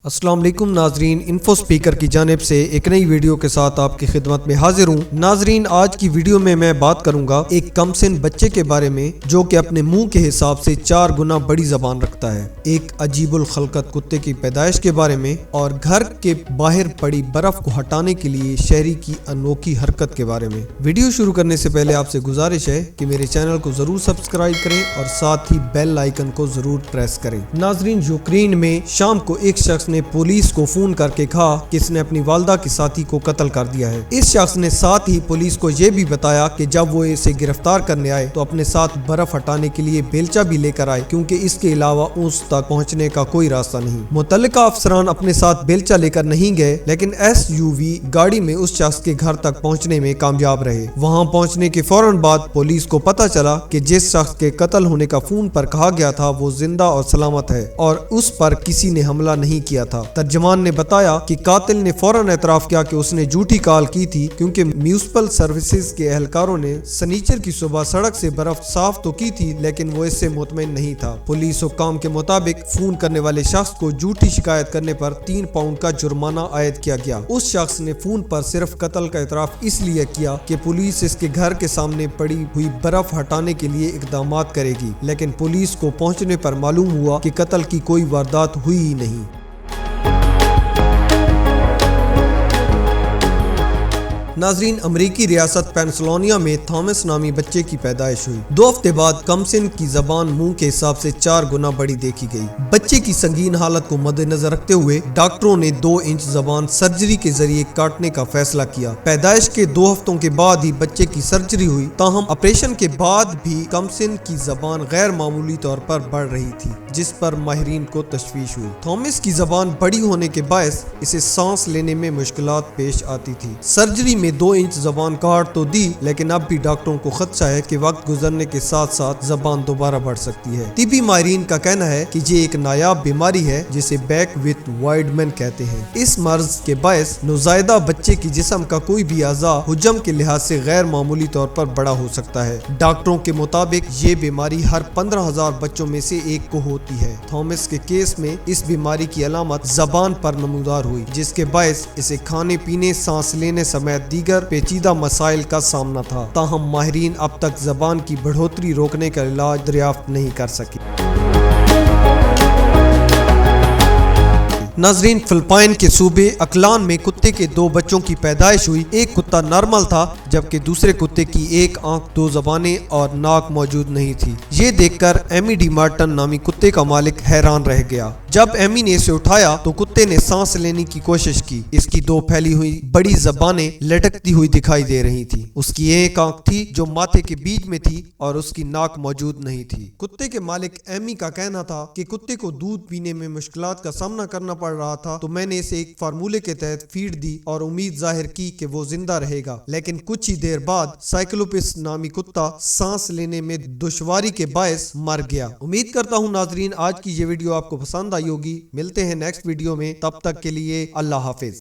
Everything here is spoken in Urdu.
السلام علیکم ناظرین، انفو سپیکر کی جانب سے ایک نئی ویڈیو کے ساتھ آپ کی خدمت میں حاضر ہوں۔ ناظرین، آج کی ویڈیو میں بات کروں گا ایک کم سن بچے کے بارے میں جو کہ اپنے منہ کے حساب سے 4 گنا بڑی زبان رکھتا ہے، ایک عجیب الخلقت کتے کی پیدائش کے بارے میں، اور گھر کے باہر پڑی برف کو ہٹانے کے لیے شہری کی انوکھی حرکت کے بارے میں۔ ویڈیو شروع کرنے سے پہلے آپ سے گزارش ہے کہ میرے چینل کو ضرور سبسکرائب کریں اور ساتھ ہی بیل آئیکن کو ضرور پریس کریں۔ ناظرین، یوکرین میں شام کو ایک شخص نے پولیس کو فون کر کے کہا کہ اس نے اپنی والدہ کے ساتھی کو قتل کر دیا ہے۔ اس شخص نے ساتھ ہی پولیس کو یہ بھی بتایا کہ جب وہ اسے گرفتار کرنے آئے تو اپنے ساتھ برف ہٹانے کے لیے بیلچہ بھی لے کر آئے، کیونکہ اس کے علاوہ اس تک پہنچنے کا کوئی راستہ نہیں۔ متعلقہ افسران اپنے ساتھ بیلچہ لے کر نہیں گئے، لیکن SUV گاڑی میں اس شخص کے گھر تک پہنچنے میں کامیاب رہے۔ وہاں پہنچنے کے فوراً بعد پولیس کو پتہ چلا کہ جس شخص کے قتل ہونے کا فون پر کہا گیا تھا وہ زندہ اور سلامت ہے اور اس پر کسی نے حملہ نہیں کیا تھا۔ ترجمان نے بتایا کہ قاتل نے فوراً اعتراف کیا کہ اس نے جھوٹی کال کی تھی، کیونکہ میونسپل سروسز کے اہلکاروں نے سنیچر کی صبح سڑک سے برف صاف تو کی تھی، لیکن وہ اس سے مطمئن نہیں تھا۔ پولیس حکام کے مطابق فون کرنے والے شخص کو جھوٹی شکایت کرنے پر 3 پاؤنڈ کا جرمانہ عائد کیا گیا۔ اس شخص نے فون پر صرف قتل کا اعتراف اس لیے کیا کہ پولیس اس کے گھر کے سامنے پڑی ہوئی برف ہٹانے کے لیے اقدامات کرے گی، لیکن پولیس کو پہنچنے پر معلوم ہوا کہ قتل کی کوئی واردات ہوئی ہی نہیں۔ ناظرین، امریکی ریاست پینسلوانیا میں تھامس نامی بچے کی پیدائش ہوئی۔ 2 ہفتے بعد کم سن کی زبان منہ کے حساب سے 4 گنا بڑی دیکھی گئی۔ بچے کی سنگین حالت کو مد نظر رکھتے ہوئے ڈاکٹروں نے 2 انچ زبان سرجری کے ذریعے کاٹنے کا فیصلہ کیا۔ پیدائش کے 2 ہفتوں کے بعد ہی بچے کی سرجری ہوئی، تاہم آپریشن کے بعد بھی کم سن کی زبان غیر معمولی طور پر بڑھ رہی تھی، جس پر ماہرین کو تشویش ہوئی۔ تھامس کی زبان بڑی ہونے کے باعث اسے سانس لینے میں مشکلات پیش آتی تھی۔ سرجری میں 2 انچ زبان کاٹ تو دی، لیکن اب بھی ڈاکٹروں کو خدشہ ہے کہ وقت گزرنے کے ساتھ ساتھ زبان دوبارہ بڑھ سکتی ہے۔ طبی ماہرین کا کہنا ہے کہ یہ ایک نایاب بیماری ہے جسے بیک وتھ وائڈمن کہتے ہیں۔ اس مرض کے باعث نوزائیدہ بچے کی جسم کا کوئی بھی اعضاء حجم کے لحاظ سے غیر معمولی طور پر بڑا ہو سکتا ہے۔ ڈاکٹروں کے مطابق یہ بیماری ہر 15,000 بچوں میں سے ایک کو ہوتی ہے۔ تھامس کے کیس میں اس بیماری کی علامت زبان پر نمودار ہوئی، جس کے باعث اسے کھانے پینے، سانس لینے سمیت دیگر پیچیدہ مسائل کا سامنا تھا، تاہم ماہرین اب تک زبان کی بڑھوتری روکنے کا علاج دریافت نہیں کر سکے۔ ناظرین، فلپائن کے صوبے اکلان میں کتے کے 2 بچوں کی پیدائش ہوئی۔ ایک کتا نارمل تھا، جبکہ دوسرے کتے کی 1 آنکھ، 2 زبانیں اور ناک موجود نہیں تھی۔ یہ دیکھ کر ایمی ڈی مارٹن نامی کتے کا مالک حیران رہ گیا۔ جب ایمی نے اسے اٹھایا تو کتے نے سانس لینے کی کوشش کی۔ اس کی 2 پھیلی ہوئی بڑی زبانیں لٹکتی ہوئی دکھائی دے رہی تھی۔ اس کی 1 آنکھ تھی جو ماتھے کے بیچ میں تھی اور اس کی ناک موجود نہیں تھی۔ کتے کے مالک ایمی کا کہنا تھا کہ کتے کو دودھ پینے میں مشکلات کا سامنا کرنا پڑ رہا تھا، تو میں نے اسے ایک فارمولے کے تحت فیڈ دی اور امید ظاہر کی کہ وہ زندہ رہے گا، لیکن کچھ ہی دیر بعد سائیکلوپس نامی کتا سانس لینے میں دشواری کے باعث مر گیا۔ امید کرتا ہوں ناظرین آج کی یہ ویڈیو آپ کو پسند آئی ہوگی۔ ملتے ہیں نیکسٹ ویڈیو میں، تب تک کے لیے اللہ حافظ۔